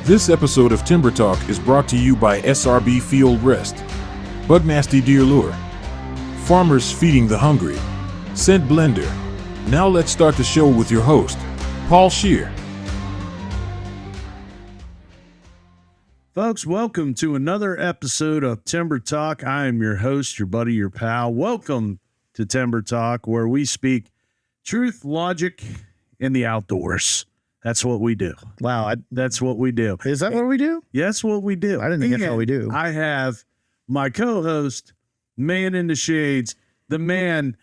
This episode of Timber Talk is brought to you by SRB Field Rests, Bugnasty Deer Lure, Farmers Feeding the Hungry, ScentBlender. Now let's start the show with your host, Paul Scheer. Folks, welcome to another episode of Timber Talk. I am your host, your buddy, your pal. Welcome to Timber Talk, where we speak truth, logic, and the outdoors. That's what we do. Wow. That's what we do. Is that what we do? Yes, what we do. I didn't think that's what we do. I have my co-host, man in the shades, the man,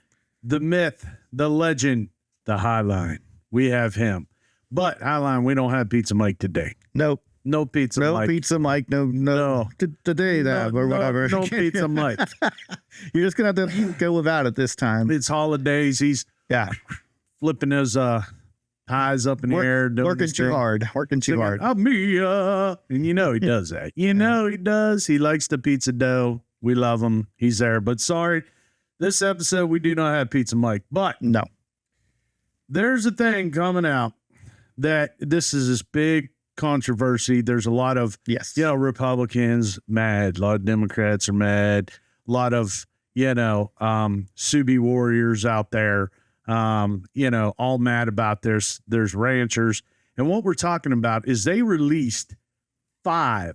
the myth, the legend, the Highline. We have him. But Highline, we don't have Pizza Mike today. Nope. No Pizza No Mike. Pizza Mike. No. Today that or whatever. No Pizza Mike. You're just going to have to go without it this time. It's holidays. He's flipping his highs up in the air. Working too hard. I'm Mia. And you know he does that. You know he does. He likes the pizza dough. We love him. He's there. But sorry, this episode we do not have Pizza Mike. But no. There's a thing coming out that this is this big controversy. There's a lot of Republicans mad, a lot of Democrats are mad, a lot of Subi warriors out there all mad about this. There's ranchers, and what we're talking about is they released 5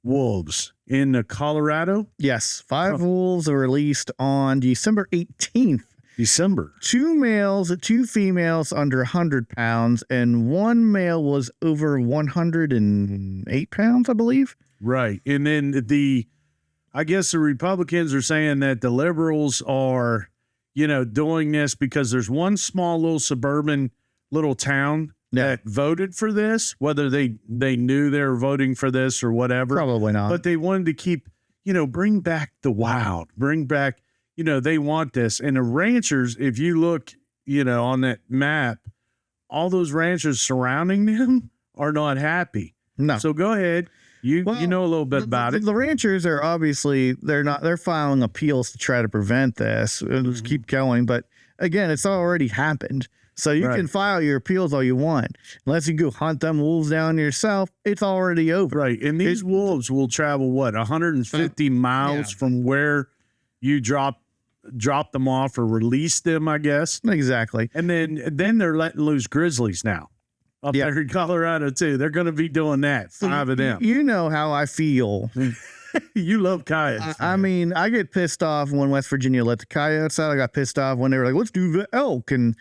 wolves in Colorado. Yes, 5 wolves are released on December 18th. 2 males, 2 females under 100 pounds, and 1 male was over 108 pounds, I believe. Right. And then I guess the Republicans are saying that the liberals are, doing this because there's one small little suburban little town that voted for this, whether they knew they were voting for this or whatever. Probably not. But they wanted to keep, bring back the wild, bring back, they want this. And the ranchers, if you look, on that map, all those ranchers surrounding them are not happy. No. So go ahead. You know a little bit about it. The ranchers are obviously, they're filing appeals to try to prevent this. Just keep going. But again, it's already happened. So you can file your appeals all you want. Unless you go hunt them wolves down yourself, it's already over. Right. And these wolves will travel, 150 miles from where you drop them off or release them, I guess. Exactly. And then they're letting loose grizzlies now. Up there in Colorado, too. They're going to be doing that. 5 of them. You know how I feel. You love coyotes. I mean, I get pissed off when West Virginia let the coyotes out. I got pissed off when they were like, let's do the elk and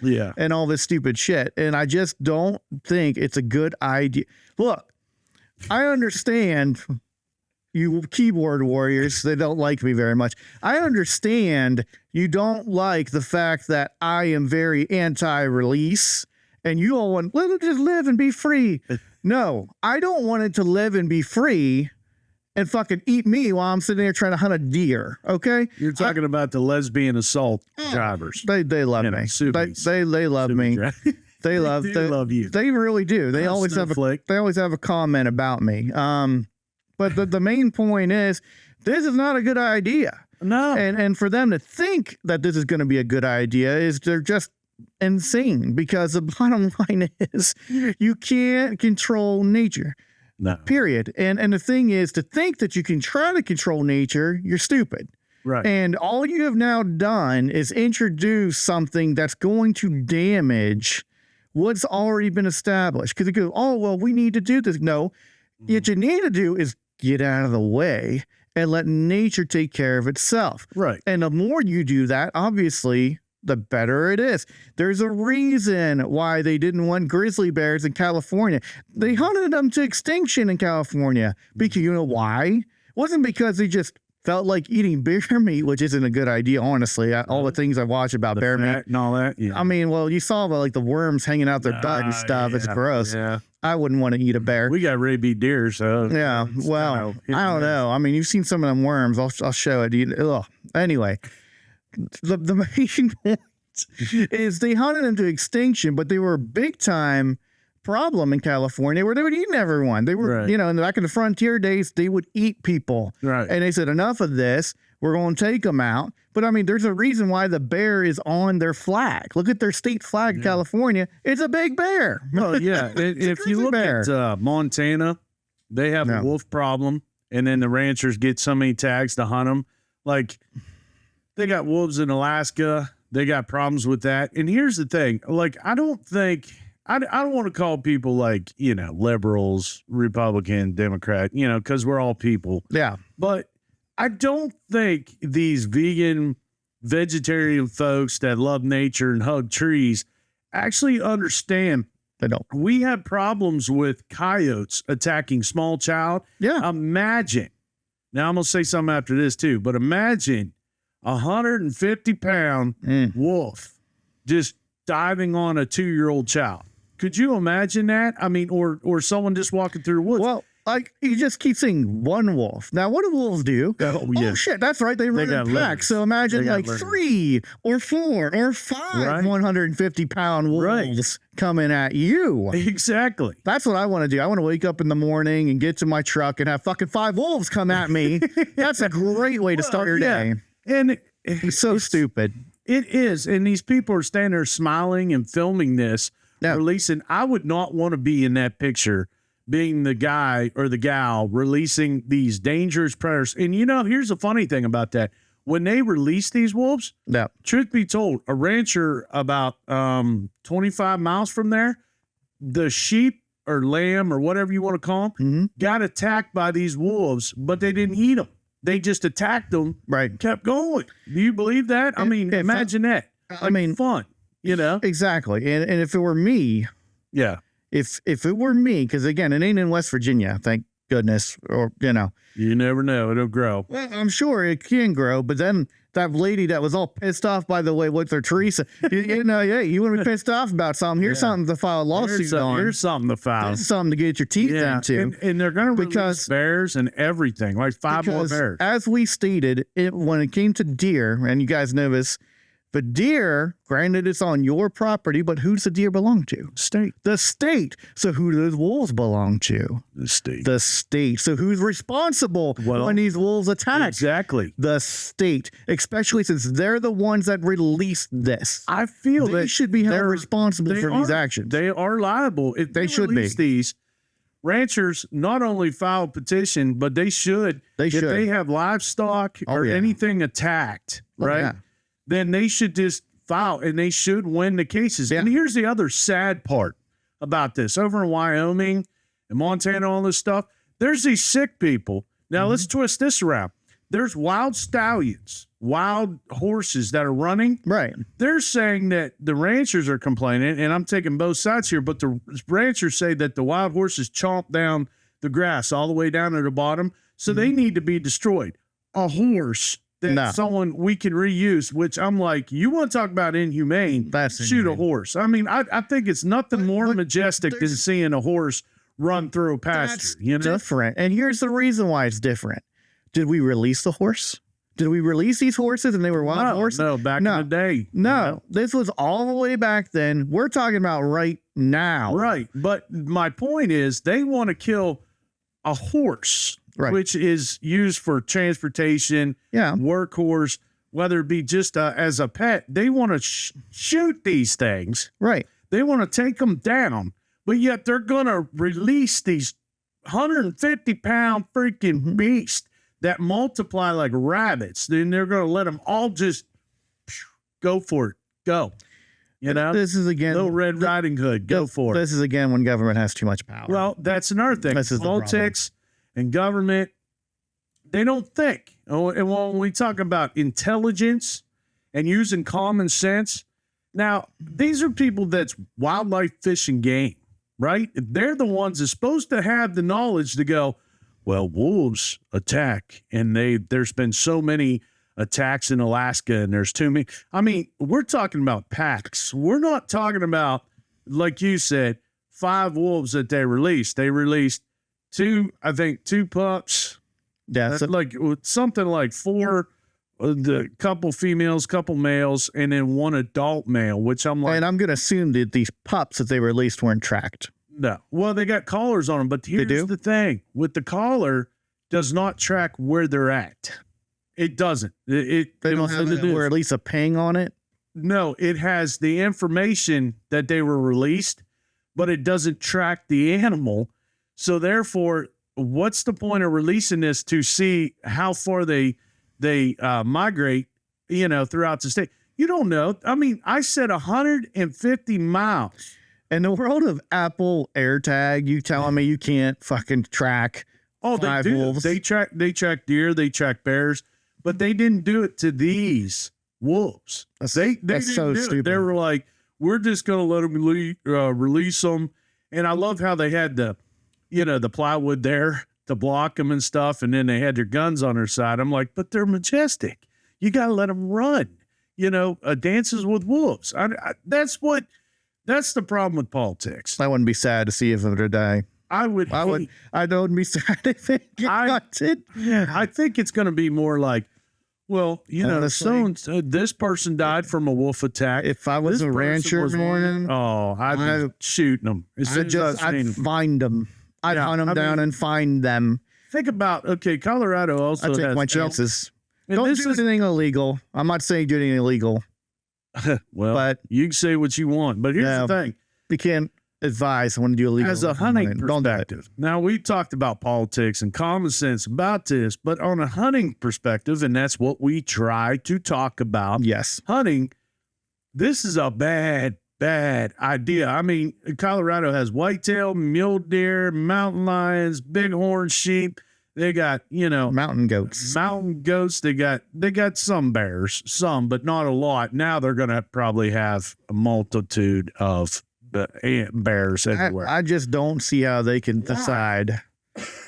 all this stupid shit. And I just don't think it's a good idea. Look, I understand you keyboard warriors, they don't like me very much. I understand you don't like the fact that I am very anti-release. And you all want, let it just live and be free. No, I don't want it to live and be free and fucking eat me while I'm sitting there trying to hunt a deer. Okay? You're talking about the lesbian assault drivers. They love me. They love me. They love you. They really do. They always have a comment about me. But the main point is, this is not a good idea. No. And for them to think that this is going to be a good idea is they're just insane, because the bottom line is you can't control nature. No. Period. And the thing is, to think that you can try to control nature, you're stupid. Right. And all you have now done is introduce something that's going to damage what's already been established. Because you go, oh, well, we need to do this. No, what you need to do is get out of the way and let nature take care of itself. Right. And the more you do that, obviously, the better it is. There's a reason why they didn't want grizzly bears in California. They hunted them to extinction in California. Because you know why? It wasn't because they just felt like eating bear meat, which isn't a good idea, honestly. All the things I watch about bear meat and all that. Yeah. I mean, well, you saw the worms hanging out their butt and stuff. It's gross. Yeah. I wouldn't want to eat a bear. We got rabid deer, so yeah. Well, I don't know. I mean, you've seen some of them worms. I'll show it. Anyway. The main point is they hunted them to extinction, but they were a big time problem in California where they would eat everyone. They were, in the back of the frontier days, they would eat people. Right. And they said, enough of this. We're going to take them out. But I mean, there's a reason why the bear is on their flag. Look at their state flag in California. It's a big bear. Well, yeah. If you look at Montana, they have a wolf problem, and then the ranchers get so many tags to hunt them. Like, they got wolves in Alaska. They got problems with that. And here's the thing. Like, I don't want to call people like, liberals, Republican, Democrat, because we're all people. Yeah. But I don't think these vegan, vegetarian folks that love nature and hug trees actually understand. They don't. We have problems with coyotes attacking small child. Yeah. Imagine. Now, I'm going to say something after this, too, but imagine 150-pound wolf just diving on a 2-year-old child. Could you imagine that? I mean, or someone just walking through the woods. Well, like, you just keep saying one wolf. Now, what do wolves do? Oh shit, that's right. They run in packs. So imagine like 3 or 4 or 5 150-pound wolves coming at you. Exactly. That's what I want to do. I want to wake up in the morning and get to my truck and have fucking 5 wolves come at me. That's a great way to start your day. And it's so stupid. It is. And these people are standing there smiling and filming this, releasing. I would not want to be in that picture, being the guy or the gal releasing these dangerous predators. And here's the funny thing about that. When they release these wolves, truth be told, a rancher about 25 miles from there, the sheep or lamb or whatever you want to call them, got attacked by these wolves, but they didn't eat them. They just attacked them, kept going. Do you believe that? I mean, imagine that. I mean, fun, Exactly. And if it were me, if it were me, because again, it ain't in West Virginia, thank goodness, or you never know, it'll grow. Well, I'm sure it can grow, but then that lady that was all pissed off, by the way, with her Teresa, you want to be pissed off about something? Here's something to file a lawsuit on. Here's something to file. Here's something to get your teeth into. And they're going to release bears and everything, like 5 more bears. As we stated, when it came to deer, and you guys know this, but deer, granted, it's on your property, but who does the deer belong to? State. The state. So who do those wolves belong to? The state. The state. So who's responsible when these wolves attack? Exactly. The state, especially since they're the ones that released this. I feel they should be held responsible for these actions. They are liable. If they should be. These ranchers not only file a petition, but they should. If they have livestock or anything attacked, then they should just file and they should win the cases. And here's the other sad part about this. Over in Wyoming and Montana, all this stuff, there's these sick people. Now, let's twist this around. There's wild stallions, wild horses that are running. Right. They're saying that the ranchers are complaining, and I'm taking both sides here, but the ranchers say that the wild horses chomp down the grass all the way down to the bottom, so they need to be destroyed. A horse that someone we can reuse, which I'm like, you want to talk about inhumane? Shoot a horse. I mean, I think it's nothing more majestic than seeing a horse run through a pasture. That's different. And here's the reason why it's different. Did we release the horse? Did we release these horses and they were wild horses? No, back in the day. No, this was all the way back then. We're talking about right now. Right. But my point is they want to kill a horse. Which is used for transportation, workhorse, whether it be just as a pet. They want to shoot these things. Right. They want to take them down, but yet they're going to release these 150-pound freaking beasts that multiply like rabbits. Then they're going to let them all just go for it. Go. This is again no Red Riding Hood. Go for it. This is again when government has too much power. Well, that's another thing. This is politics and government, they don't think. And when we talk about intelligence and using common sense, now, these are people that's wildlife fish and game, right? They're the ones that's supposed to have the knowledge to go, well, wolves attack, and there's been so many attacks in Alaska, and there's too many. I mean, we're talking about packs. We're not talking about, like you said, 5 wolves that they released. They released 2 pups. That's like something like 4, the couple females, couple males, and then 1 adult male, which I'm like. And I'm going to assume that these pups that they released weren't tracked. No. Well, they got collars on them, but here's the thing. With the collar, does not track where they're at. It doesn't. They don't have it, or at least a ping on it. No, it has the information that they were released, but it doesn't track the animal. So therefore, what's the point of releasing this to see how far they migrate, throughout the state? You don't know. I mean, I said 150 miles. In the world of Apple AirTag, you telling me you can't fucking track they do. wolves? They track deer, they track bears, but they didn't do it to these wolves. That's so stupid. They were like, we're just going to let them release them. And I love how they had the plywood there to block them and stuff. And then they had their guns on their side. I'm like, but they're majestic. You got to let them run, dances with wolves. That's the problem with politics. I wouldn't be sad to see if it were to die. I wouldn't be sad if it got it. Yeah, I think it's going to be more like, well, this person died from a wolf attack. If I was a rancher, I'd be shooting them. I'd find them. I'd hunt them down and find them. Think about, Colorado also has my chances. Don't do anything illegal. I'm not saying do anything illegal. Well, but you can say what you want. But here's the thing. You can't advise someone to do illegal. As a hunting perspective. Now, we talked about politics and common sense about this, but on a hunting perspective, and that's what we try to talk about. Yes. Hunting, this is a bad idea. I mean, Colorado has whitetail, mule deer, mountain lions, bighorn sheep. They got, mountain goats. They got some bears, but not a lot. Now they're going to probably have a multitude of bears everywhere. I just don't see how they can decide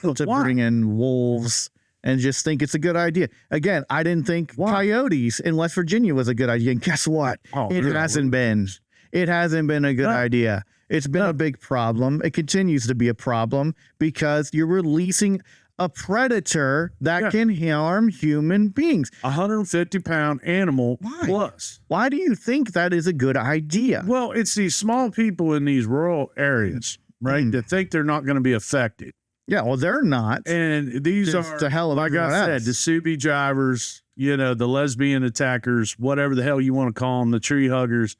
to bring in wolves and just think it's a good idea. Again, I didn't think coyotes in West Virginia was a good idea. And guess what? It hasn't been. It hasn't been a good idea. It's been a big problem. It continues to be a problem because you're releasing a predator that can harm human beings. 150-pound animal plus. Why do you think that is a good idea? Well, it's these small people in these rural areas, right, that think they're not going to be affected. Yeah, well, they're not. And these are, the hell of like I said, the Subi drivers, the lesbian attackers, whatever the hell you want to call them, the tree huggers.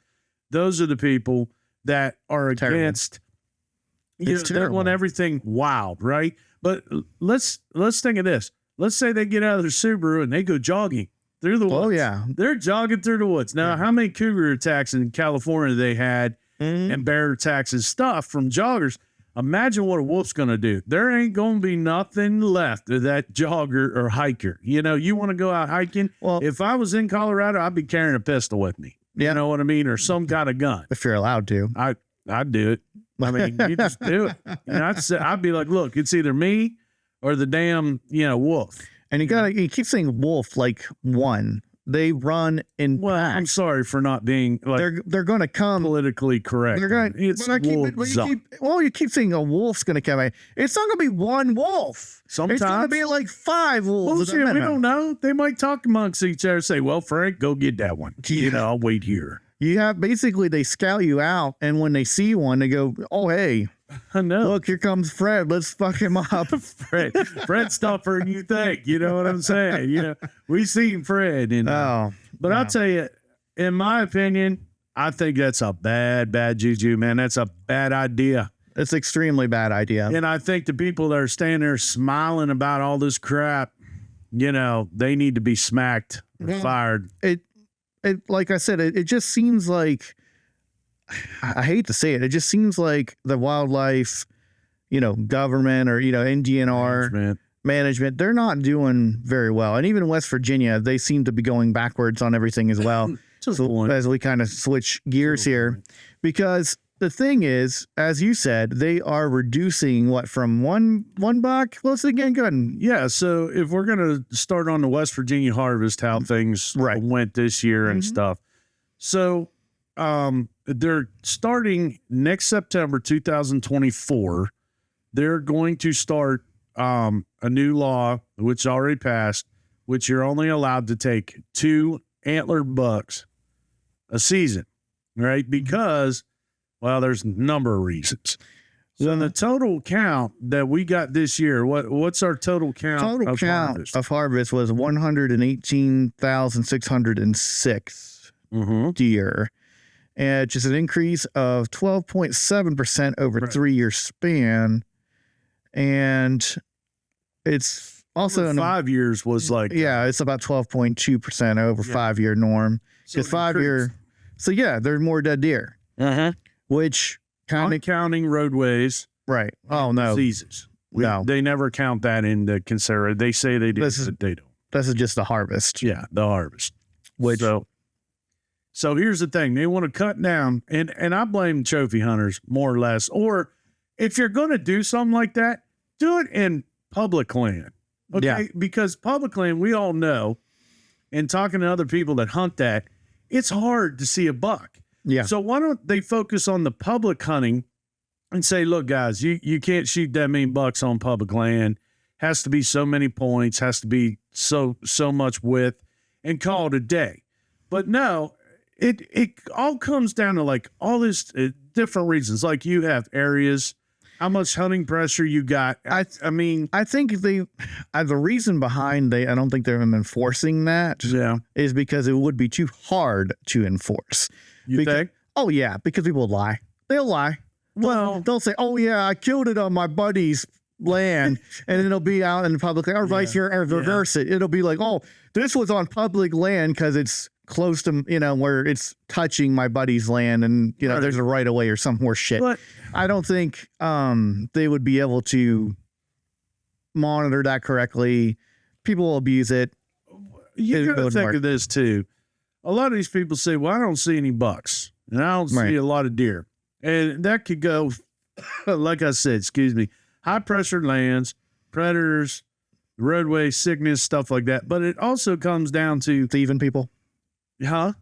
Those are the people that are against, they want everything wild, right? But let's think of this. Let's say they get out of their Subaru and they go jogging through the woods. Oh, yeah. They're jogging through the woods. Now, how many cougar attacks in California they had and bear attacks and stuff from joggers? Imagine what a wolf's going to do. There ain't going to be nothing left of that jogger or hiker. You want to go out hiking? Well, if I was in Colorado, I'd be carrying a pistol with me. You know what I mean? Or some kind of gun. If you're allowed to. I'd do it. I mean, you just do it. And I'd be like, look, it's either me or the damn, wolf. And you keep saying wolf like one. They run in. Well, I'm sorry for not being like they're going to come politically correct. They're going. You keep saying a wolf's going to come. It's not going to be one wolf. Sometimes it's going to be like 5 wolves. Bullshit, we don't know. They might talk amongst each other. Say, well, Frank, go get that one. I'll wait here. You have basically they scout you out, and when they see one, they go, "Oh, hey, look, here comes Fred. Let's fuck him up." Fred's tougher than you think. You know what I'm saying? We seen Fred. But I'll tell you, in my opinion, I think that's a bad juju, man. That's a bad idea. It's an extremely bad idea. And I think the people that are standing there smiling about all this crap, they need to be smacked or fired. Like I said, it just seems like, I hate to say it, it just seems like the wildlife, government or, NGNR management, they're not doing very well. And even in West Virginia, they seem to be going backwards on everything as well. As we kind of switch gears here, because the thing is, as you said, they are reducing from one buck. Let's again go ahead and so if we're gonna start on the West Virginia harvest, how things went this year and stuff. So they're starting next September 2024. They're going to start a new law, which already passed, which you're only allowed to take 2 antler bucks a season, right? Because there's a number of reasons. So the total count that we got this year, what's our total count? Total count of harvest was 118,606 deer, and just an increase of 12.7% over a 3-year span. And it's also in 5 years was like, it's about 12.2% over 5-year norm. So 5-year, so there's more dead deer, which kind of counting roadways, right? Oh no, diseases. They never count that into consideration. They say they do, but they don't. This is just the harvest. Yeah, the harvest. Which so here's the thing: they want to cut down, and I blame trophy hunters more or less. Or if you're going to do something like that, do it in public land, okay? Because public land, we all know, and talking to other people that hunt that, it's hard to see a buck. Yeah. So why don't they focus on the public hunting and say, look, guys, you can't shoot that many bucks on public land. Has to be so many points, has to be so much width, and call it a day. But no, it all comes down to like all this different reasons. Like you have areas, how much hunting pressure you got. I mean, I think the reason behind I don't think they're enforcing that is because it would be too hard to enforce. You think? Oh yeah, because people lie. They'll lie. Well, they'll say, "Oh yeah, I killed it on my buddy's land," and it'll be out in the public land, or vice versa, or reverse it. It'll be like, "Oh, this was on public land because it's close to where it's touching my buddy's land, and there's a right of way or some horse shit." But I don't think they would be able to monitor that correctly. People will abuse it. You got to think of this too. A lot of these people say, well, I don't see any bucks and I don't see a lot of deer. And that could go, like I said, high pressure lands, predators, roadway sickness, stuff like that. But it also comes down to thieving people. Huh?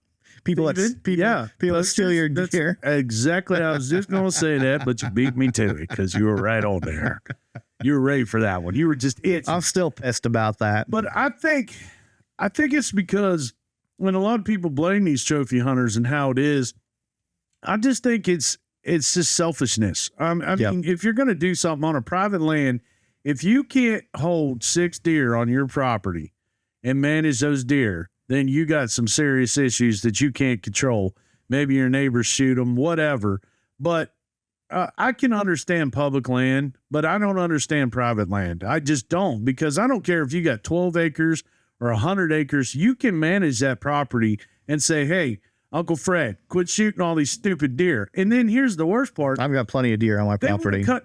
People that steal your deer. Exactly. I was just going to say that, but you beat me to it because you were right on there. You were ready for that one. You were just itching. I'm still pissed about that. But I think it's because when a lot of people blame these trophy hunters and how it is, I just think it's just selfishness. I mean, if you're going to do something on a private land, if you can't hold 6 deer on your property and manage those deer, then you got some serious issues that you can't control. Maybe your neighbors shoot them, whatever. But I can understand public land, but I don't understand private land. I just don't, because I don't care if you got 12 acres or 100 acres. You can manage that property and say, hey, Uncle Fred, quit shooting all these stupid deer. And then here's the worst part. I've got plenty of deer on my property. They want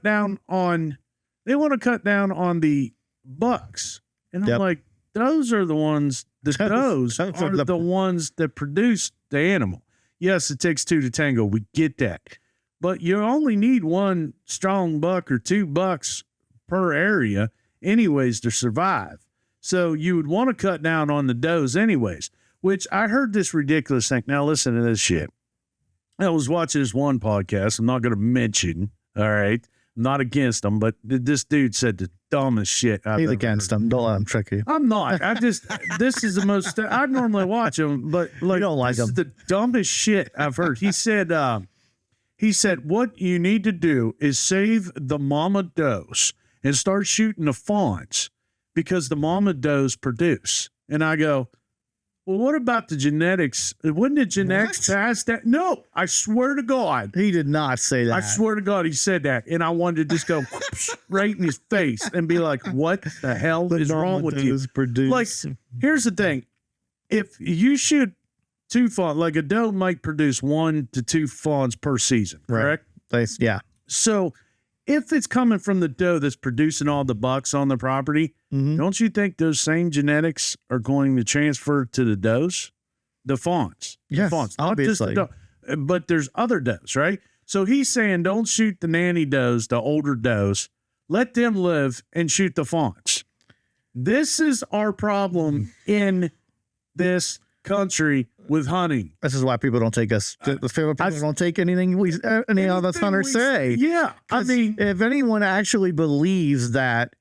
to cut down on the bucks. And I'm like, those are the ones, the does are the ones that produce the animal. Yes, it takes 2 to tango. We get that. But you only need 1 strong buck or 2 bucks per area anyways to survive. So you would want to cut down on the does anyways, which I heard this ridiculous thing. Now listen to this shit. I was watching this one podcast. I'm not going to mention, all right? I'm not against them, but this dude said the dumbest shit I've He's ever against heard. them. Don't let him trick you. I'm not. This is the most, I normally watch them, but like, you don't like this is them. the dumbest shit I've heard. He said, what you need to do is save the mama does and start shooting the fawns because the mama does produce. And I go, well, what about the genetics? Wouldn't the genetics pass that? No, I swear to God. He did not say that. I swear to God he said that. And I wanted to just go right in his face and be like, what the hell is wrong with you? Like, here's the thing. If you shoot 2 fawns, like a doe might produce 1 to 2 fawns per season, correct? Yeah. So if it's coming from the doe that's producing all the bucks on the property, don't you think those same genetics are going to transfer to the does? The fawns. Yes, the fawns. obviously. Not just the doe, but there's other does, right? So he's saying don't shoot the nanny does, the older does. Let them live and shoot the fawns. This is our problem in this country with hunting. This is why people don't take us. People don't take anything any of us hunters say. Yeah, I mean, if anyone actually believes that,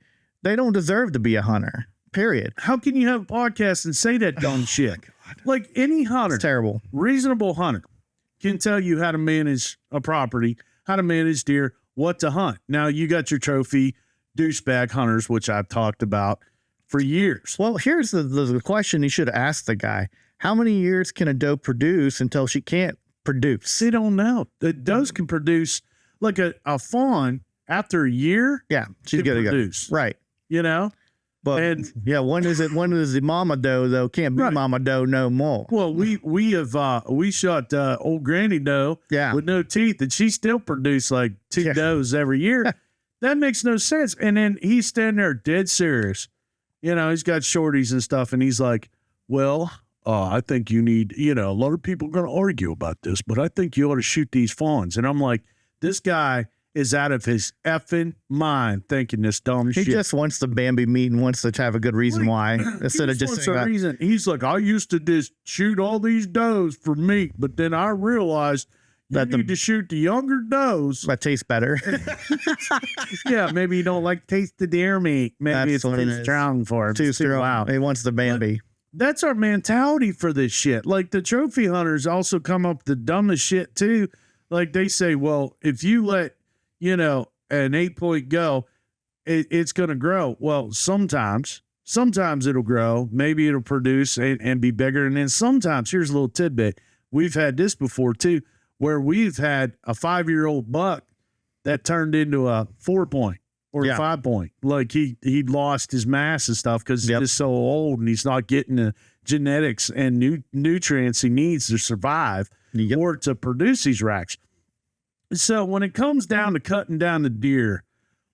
they don't deserve to be a hunter. Period. How can you have a podcast and say that dumb shit? Like any hunter, it's terrible, reasonable hunter can tell you how to manage a property, how to manage deer, what to hunt. Now you got your trophy douchebag hunters, which I've talked about for years. Well, here's the question you should have asked the guy. How many years can a doe produce until she can't produce? They don't know. The does can produce like a fawn after a year. Yeah, she's going to produce. Right. You know? But yeah, when is the mama doe though? Can't be mama doe no more. Well, we shot old Granny doe with no teeth, and she still produced like 2 does every year. That makes no sense. And then he's standing there dead serious. You know, he's got shorties and stuff, and he's like, "Well, I think you need. You know, a lot of people are going to argue about this, but I think you ought to shoot these fawns." And I'm like, this guy is out of his effing mind thinking this dumb shit. He just wants the Bambi meat and wants to have a good reason why instead of just saying reason. He's like, I used to just shoot all these does for meat, but then I realized you need to shoot the younger does. That tastes better. Yeah, maybe you don't like taste the deer meat. Maybe it's too strong for him. Too strong. Wow. He wants the Bambi. But that's our mentality for this shit. Like the trophy hunters also come up with the dumbest shit too. Like they say, well, if you let an 8-point go, it's going to grow. Well, sometimes it'll grow. Maybe it'll produce and be bigger. And then sometimes, here's a little tidbit. We've had this before too, where we've had a 5-year-old buck that turned into a 4-point or a 5-point. Like he lost his mass and stuff because he's just so old and he's not getting the genetics and nutrients he needs to survive or to produce these racks. So when it comes down to cutting down the deer,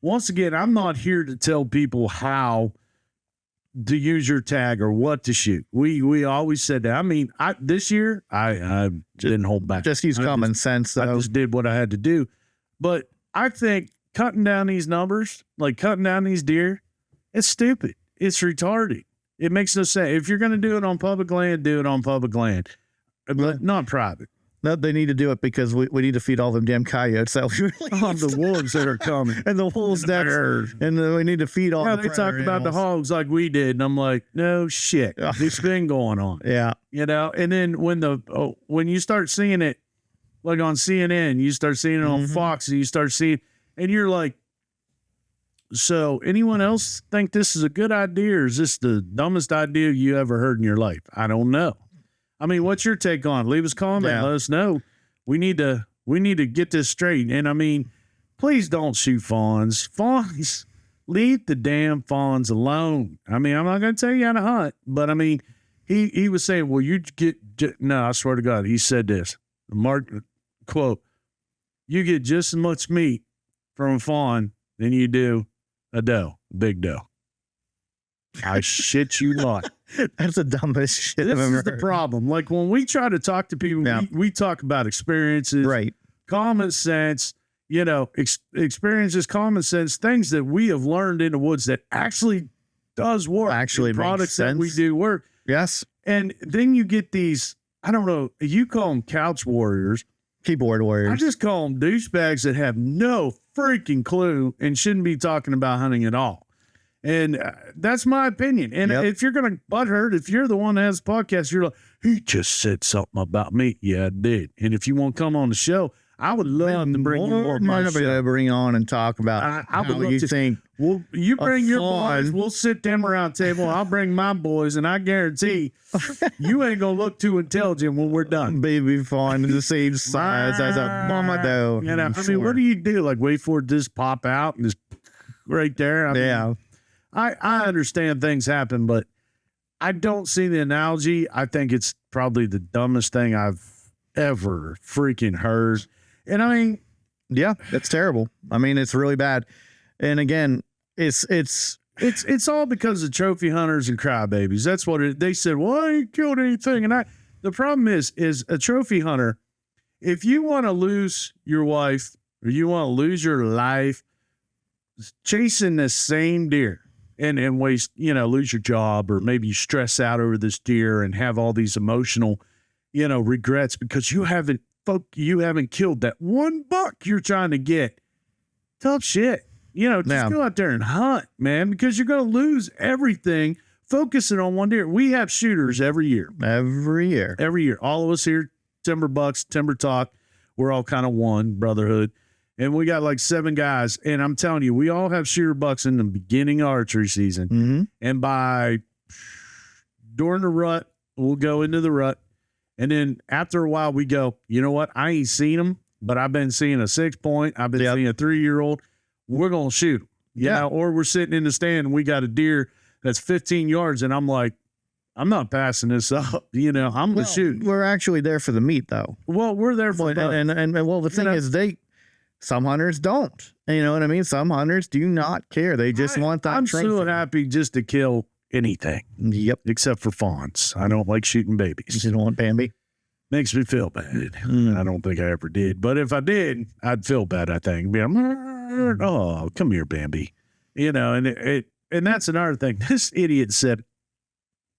once again, I'm not here to tell people how to use your tag or what to shoot. We always said that. I mean, this year I didn't hold back. Just use common sense. Though. I just did what I had to do. But I think cutting down these numbers, like cutting down these deer, it's stupid. It's retarded. It makes no sense. If you're going to do it on public land, do it on public land, but not private. No, they need to do it because we need to feed all them damn coyotes that we the wolves that are coming. And the wolves that are, and we need to feed all the they talk about the hogs like we did. And I'm like, no shit. This thing going on. Yeah. You know, and then when you start seeing it like on CNN, you start seeing it on Fox, and you start seeing, and you're like, so anyone else think this is a good idea, or is this the dumbest idea you ever heard in your life? I don't know. I mean, what's your take on it? Leave us a comment. Yeah. Let us know. We need to get this straight. And I mean, please don't shoot fawns. Fawns, leave the damn fawns alone. I mean, I'm not going to tell you how to hunt, but I mean, he was saying, well, no, I swear to God, he said this, quote, you get just as much meat from a fawn than you do a doe, big doe. I shit you not. That's the dumbest shit I've ever heard. This is the problem. Like when we try to talk to people, we talk about experiences, right? Common sense, experiences, common sense, things that we have learned in the woods that actually does work. Actually, products that we do work. Yes. And then you get these, I don't know, you call them couch warriors. Keyboard warriors. I just call them douchebags that have no freaking clue and shouldn't be talking about hunting at all. And that's my opinion. And if you're going to butthurt, if you're the one that has a podcast, you're like, he just said something about me. Yeah, I did. And if you want to come on the show, I would love to bring you more. Bring on and talk about I would love you to think. Well, you bring your boys. We'll sit them around the table. I'll bring my boys, and I guarantee you ain't gonna look too intelligent when we're done. Baby fawn the same size as a mama doe. You know, I mean, what do you do? Like wait for it to just pop out and just right there. I mean, I understand things happen, but I don't see the analogy. I think it's probably the dumbest thing I've ever freaking heard. And I mean, yeah, it's terrible. I mean, it's really bad. And again, it's all because of trophy hunters and crybabies. That's what they said. Well, I ain't killed anything. And the problem is a trophy hunter. If you want to lose your wife or you want to lose your life chasing the same deer and waste, lose your job, or maybe you stress out over this deer and have all these emotional, regrets because you haven't killed that one buck you're trying to get. Tough shit. Just go out there and hunt, man, because you're going to lose everything focusing on one deer. We have shooters every year. Every year. All of us here, Timberbucks, Timber Talk, we're all kind of one brotherhood. and we got like 7 guys. And I'm telling you, we all have shear bucks in the beginning of archery season. Mm-hmm. And during the rut, we'll go into the rut. And then after a while, we go, you know what? I ain't seen them, but I've been seeing a 6-point. I've been seeing a 3-year-old. We're going to shoot them. Yeah. Or we're sitting in the stand and we got a deer that's 15 yards. And I'm like, I'm not passing this up. I'm going to shoot. We're actually there for the meat, though. Well, we're there for and the thing is, some hunters don't. You know what I mean? Some hunters do not care. They just want that. I'm so happy just to kill anything. Yep. Except for fawns. I don't like shooting babies. You don't want Bambi? Makes me feel bad. I don't think I ever did. But if I did, I'd feel bad, I think. Oh, come here, Bambi. And that's another thing. This idiot said,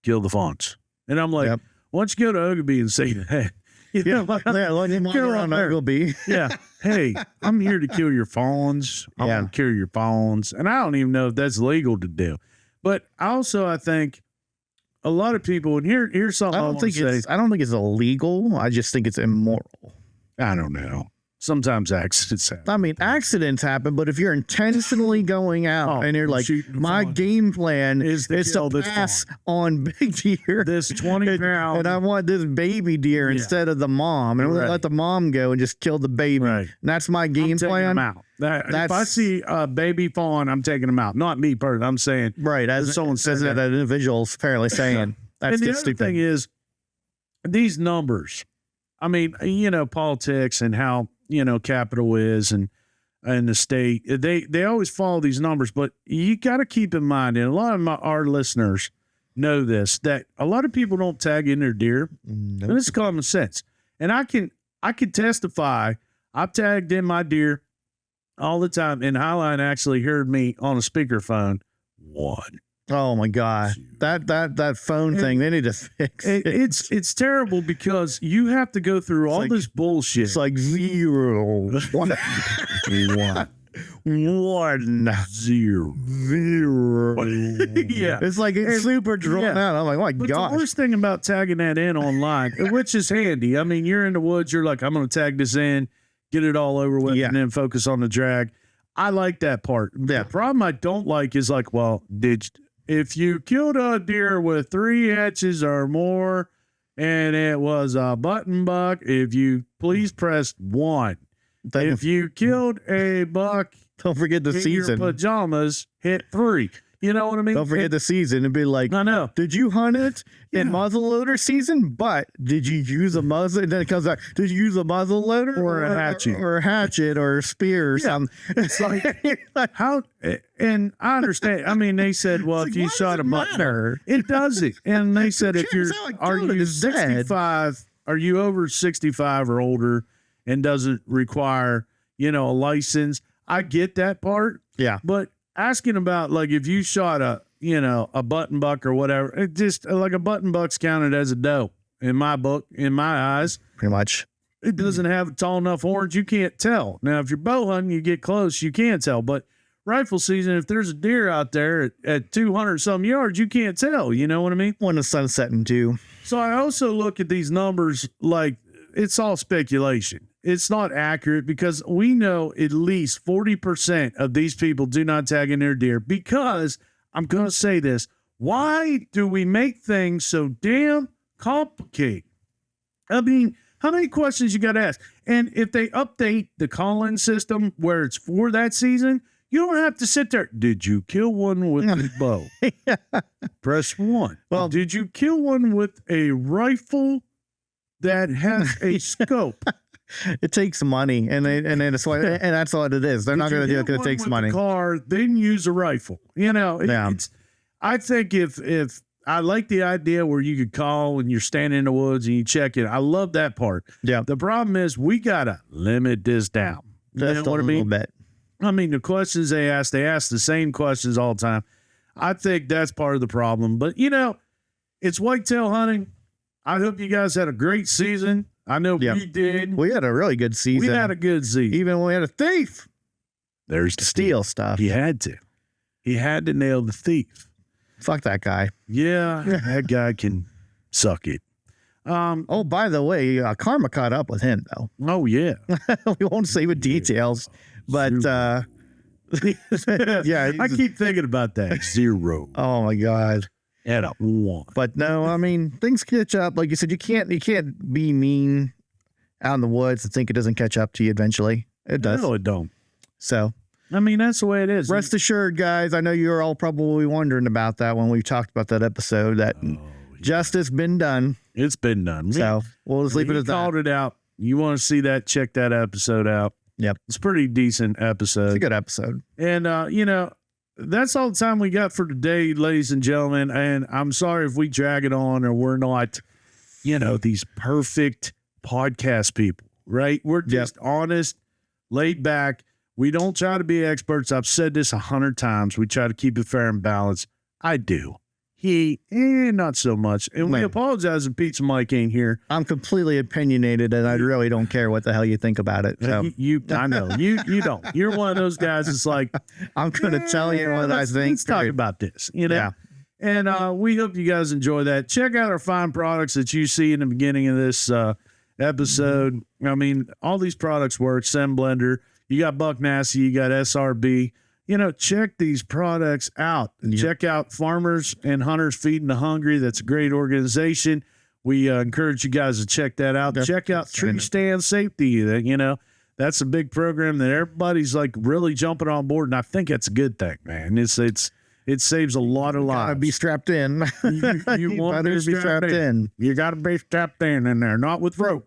kill the fawns. And I'm like, why don't you go to Ogilvy and say that? Let him on Ogilvy. Yeah. Hey, I'm here to kill your fawns. I'm going to kill your fawns. And I don't even know if that's legal to do. But also, I think a lot of people, and here's something I don't think it's illegal. I just think it's immoral. I don't know. Sometimes accidents happen. I mean, accidents happen, but if you're intentionally going out and you're like, my game plan is to pass on big deer, this 20-pound, and I want this baby deer instead of the mom, and I'm going to let the mom go and just kill the baby. Right. And that's my game plan. If I see a baby fawn, I'm taking them out. Not me personally. I'm saying as someone says that individual's apparently saying. That's and the other thing is these numbers. I mean, politics and how capital is and the state, they always follow these numbers, but you got to keep in mind, and a lot of our listeners know this, that a lot of people don't tag in their deer. Nope. And it's common sense. And I can testify, I've tagged in my deer all the time, and Highline actually heard me on a speakerphone. 1. Oh my God. That phone thing, they need to fix it. It's terrible because you have to go through all this bullshit. It's like 0, 1, 1, 1, 0, 0. Yeah. It's like it's super drawn out. I'm like, oh my gosh. The worst thing about tagging that in online, which is handy. I mean, you're in the woods, you're like, I'm going to tag this in, get it all over with, and then focus on the drag. I like that part. The problem I don't like is like, well, if you killed a deer with 3 hatches or more and it was a button buck, if you please press 1. If you killed a buck, don't forget the season. Your pajamas, hit 3. You know what I mean? Don't forget the season and be like, I know. Did you hunt it in muzzleloader season? But did you use a muzzle? And then it comes back, did you use a muzzleloader or a hatchet or a hatchet or a spear or something? It's like how, and I understand. I mean, they said, well, if you shot a button, it doesn't. And they said, if are you 65, are you over 65 or older and doesn't require, a license? I get that part. Yeah. But asking about like if you shot a button buck or whatever, it just like a button buck's counted as a doe in my book, in my eyes. Pretty much. It doesn't have tall enough horns, you can't tell. Now, if you're bow hunting, you get close, you can tell. But rifle season, if there's a deer out there at 200 some yards, you can't tell. You know what I mean? When the sun's setting too. So I also look at these numbers like it's all speculation. It's not accurate because we know at least 40% of these people do not tag in their deer because I'm going to say this. Why do we make things so damn complicated? I mean, how many questions you got to ask? And if they update the call-in system where it's for that season, you don't have to sit there. Did you kill one with a bow? Press 1. Well, did you kill one with a rifle that has a scope? It takes money, and that's what it is. They're not going to do it because it takes money. The car, then use a rifle. I think if I like the idea where you could call when you're standing in the woods and you check it. I love that part. Yeah. The problem is we gotta limit this down. That's you know what I mean? Bit. I mean, the questions they ask the same questions all the time. I think that's part of the problem. But it's whitetail hunting. I hope you guys had a great season. I know we did. We had a really good season. We had a good season. Even when we had a thief. There's the steal stuff. He had to. He had to nail the thief. Fuck that guy. Yeah, that guy can suck it. Oh, by the way, Karma caught up with him though. Oh yeah. We won't say with details, but yeah, I keep thinking about that. 0. Oh my God. At a 1. But no, I mean, things catch up. Like you said, you can't be mean out in the woods and think it doesn't catch up to you eventually. It does. No, it don't. So, I mean, that's the way it is. Rest assured, guys, I know you're all probably wondering about that when we talked about that episode, that justice been done. It's been done. So we'll just leave it as that. Called it out. You want to see that, check that episode out. Yep. It's a pretty decent episode. It's a good episode. And, that's all the time we got for today, ladies and gentlemen. And I'm sorry if we drag it on or we're not, these perfect podcast people, right? We're just honest, laid back. We don't try to be experts. I've said this 100 times. We try to keep it fair and balanced. I do. Not so much. And we apologize if Pizza Mike ain't here. I'm completely opinionated, and I really don't care what the hell you think about it. So. I know. You don't. You're one of those guys that's like, I'm going to tell you what I think. Let's talk about this, Yeah. And we hope you guys enjoy that. Check out our fine products that you see in the beginning of this episode. I mean, all these products work. ScentBlender. You got Buck Nasty. You got SRB. Check these products out. Check out Farmers and Hunters Feeding the Hungry. That's a great organization. We encourage you guys to check that out. Check out Tree Stand Safety. That's a big program that everybody's like really jumping on board, and I think that's a good thing, man. It saves a lot of lives. Gotta be strapped in. You want to be strapped in. You got to be strapped in there, not with rope.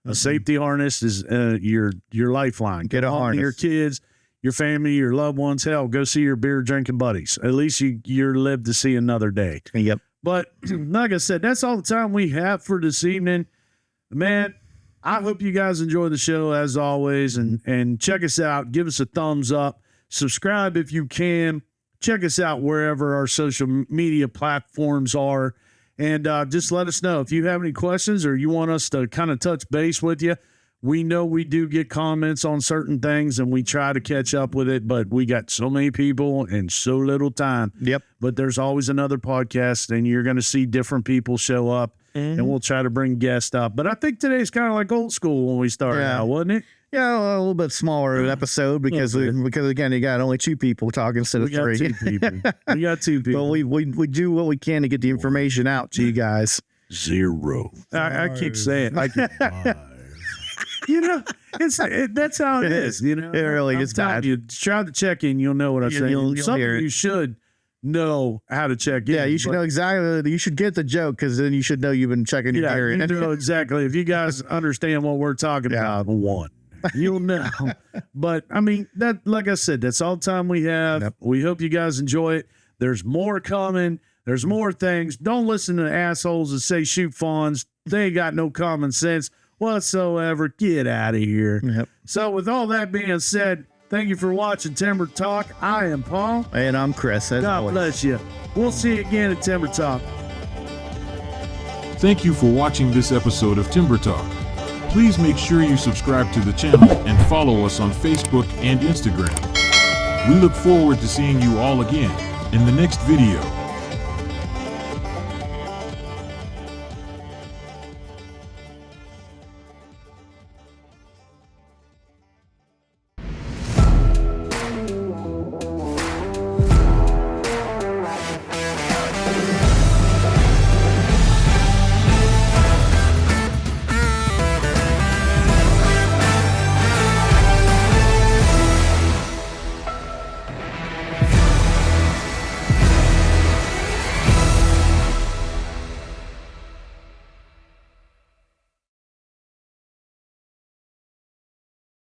A safety harness is your lifeline. Get a harness. Your kids, your family, your loved ones. Hell, go see your beer drinking buddies. At least you're lived to see another day. Yep. But like I said, that's all the time we have for this evening. Man, I hope you guys enjoy the show as always, and check us out. Give us a thumbs up. Subscribe if you can. Check us out wherever our social media platforms are. And just let us know if you have any questions or you want us to kind of touch base with you. We know we do get comments on certain things, and we try to catch up with it, but we got so many people and so little time. Yep. But there's always another podcast, and you're going to see different people show up, and we'll try to bring guests up. But I think today's kind of like old school when we started out, wasn't it? Yeah, a little bit smaller episode because again, you got only 2 people talking instead of 3. We got 2 people. But we do what we can to get the information out to you guys. 0. I keep saying that's how it is. It really is bad. You try to check in, you'll know what I'm saying. You'll hear it. You should know how to check in. Yeah, you should know exactly. You should get the joke because then you should know you've been checking your area. You know exactly. If you guys understand what we're talking about, 1. You'll know. But I mean, that, like I said, that's all the time we have. Yep. We hope you guys enjoy it. There's more coming. There's more things. Don't listen to assholes that say shoot fawns. They ain't got no common sense whatsoever. Get out of here. Yep. So with all that being said, thank you for watching Timber Talk. I am Paul. And I'm Chris. God bless you. We'll see you again at Timber Talk. Thank you for watching this episode of Timber Talk. Please make sure you subscribe to the channel and follow us on Facebook and Instagram. We look forward to seeing you all again in the next video.